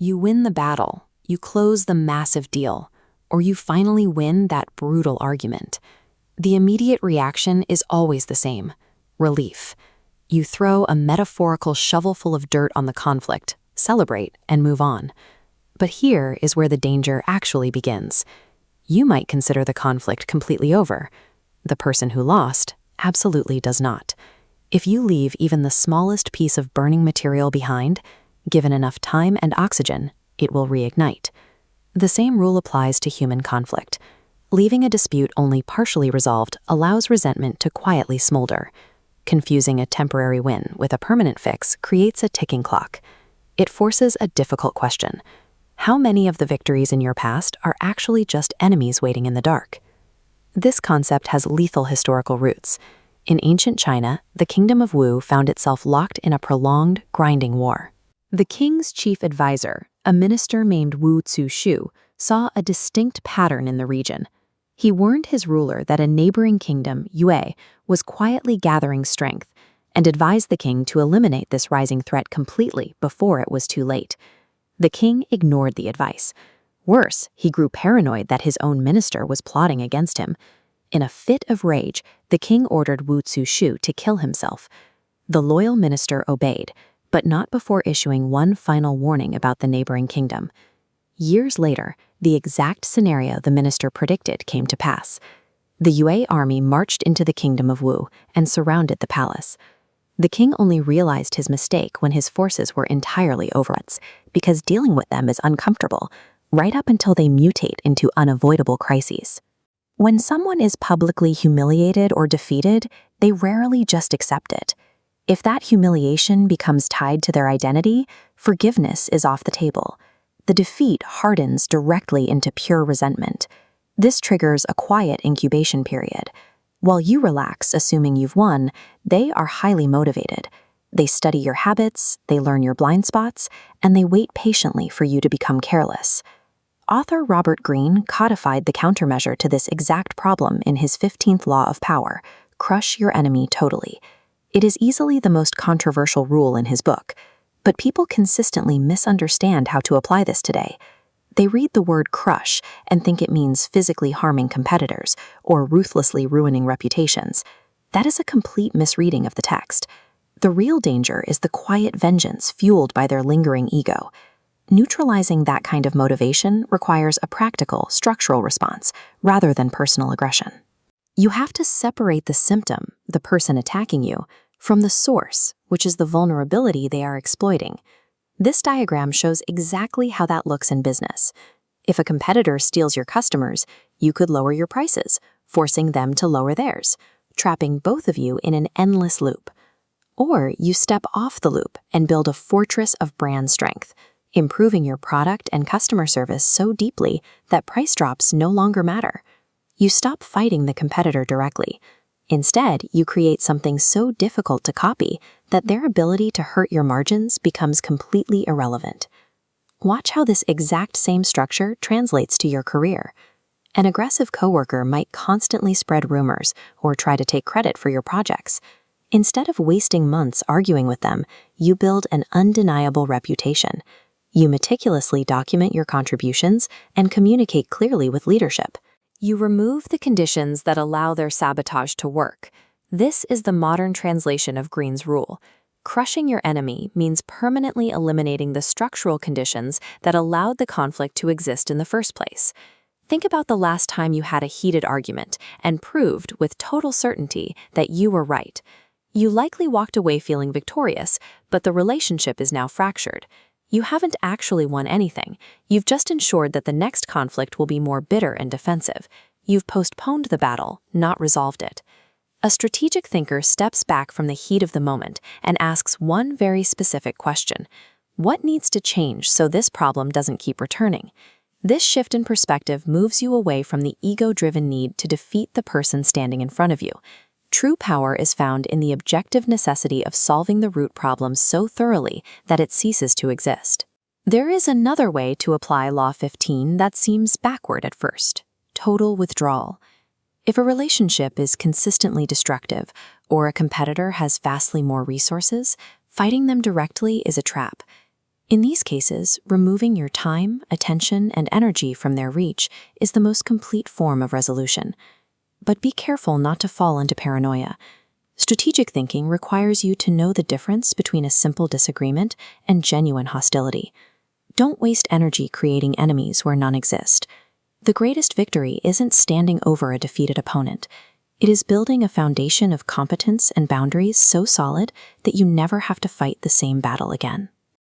You win the battle, you close the massive deal, or you finally win that brutal argument. The immediate reaction is always the same: relief. You throw a metaphorical shovelful of dirt on the conflict, celebrate, and move on. But here is where the danger actually begins. You might consider the conflict completely over. The person who lost absolutely does not. If you leave even the smallest piece of burning material behind, given enough time and oxygen, it will reignite. The same rule applies to human conflict. Leaving a dispute only partially resolved allows resentment to quietly smolder. Confusing a temporary win with a permanent fix creates a ticking clock. It forces a difficult question. How many of the victories in your past are actually just enemies waiting in the dark? This concept has lethal historical roots. In ancient China, the kingdom of Wu found itself locked in a prolonged, grinding war. The king's chief advisor, a minister named Wu Zhu, saw a distinct pattern in the region. He warned his ruler that a neighboring kingdom, Yue, was quietly gathering strength, and advised the king to eliminate this rising threat completely before it was too late. The king ignored the advice. Worse, he grew paranoid that his own minister was plotting against him. In a fit of rage, the king ordered Wu Zhu to kill himself. The loyal minister obeyed, but not before issuing one final warning about the neighboring kingdom. Years later, the exact scenario the minister predicted came to pass. The Yue army marched into the kingdom of Wu and surrounded the palace. The king only realized his mistake when his forces were entirely overrun, because dealing with them is uncomfortable, right up until they mutate into unavoidable crises. When someone is publicly humiliated or defeated, they rarely just accept it. If that humiliation becomes tied to their identity, forgiveness is off the table. The defeat hardens directly into pure resentment. This triggers a quiet incubation period. While you relax, assuming you've won, they are highly motivated. They study your habits, they learn your blind spots, and they wait patiently for you to become careless. Author Robert Greene codified the countermeasure to this exact problem in his 15th law of power: crush your enemy totally. It is easily the most controversial rule in his book, but people consistently misunderstand how to apply this today. They read the word crush and think it means physically harming competitors or ruthlessly ruining reputations. That is a complete misreading of the text. The real danger is the quiet vengeance fueled by their lingering ego. Neutralizing that kind of motivation requires a practical, structural response rather than personal aggression. You have to separate the symptom, the person attacking you, from the source, which is the vulnerability they are exploiting. This diagram shows exactly how that looks in business. If a competitor steals your customers, you could lower your prices, forcing them to lower theirs, trapping both of you in an endless loop. Or you step off the loop and build a fortress of brand strength, improving your product and customer service so deeply that price drops no longer matter. You stop fighting the competitor directly. Instead, you create something so difficult to copy that their ability to hurt your margins becomes completely irrelevant. Watch how this exact same structure translates to your career. An aggressive coworker might constantly spread rumors or try to take credit for your projects. Instead of wasting months arguing with them, you build an undeniable reputation. You meticulously document your contributions and communicate clearly with leadership. You remove the conditions that allow their sabotage to work. This is the modern translation of Greene's rule. Crushing your enemy means permanently eliminating the structural conditions that allowed the conflict to exist in the first place. Think about the last time you had a heated argument and proved with total certainty that you were right. You likely walked away feeling victorious, but the relationship is now fractured. You haven't actually won anything. You've just ensured that the next conflict will be more bitter and defensive. You've postponed the battle, not resolved it. A strategic thinker steps back from the heat of the moment and asks one very specific question: what needs to change so this problem doesn't keep returning? This shift in perspective moves you away from the ego-driven need to defeat the person standing in front of you. True power is found in the objective necessity of solving the root problem so thoroughly that it ceases to exist. There is another way to apply Law 15 that seems backward at first: total withdrawal. If a relationship is consistently destructive or a competitor has vastly more resources, fighting them directly is a trap. In these cases, removing your time, attention, and energy from their reach is the most complete form of resolution. But be careful not to fall into paranoia. Strategic thinking requires you to know the difference between a simple disagreement and genuine hostility. Don't waste energy creating enemies where none exist. The greatest victory isn't standing over a defeated opponent. It is building a foundation of competence and boundaries so solid that you never have to fight the same battle again.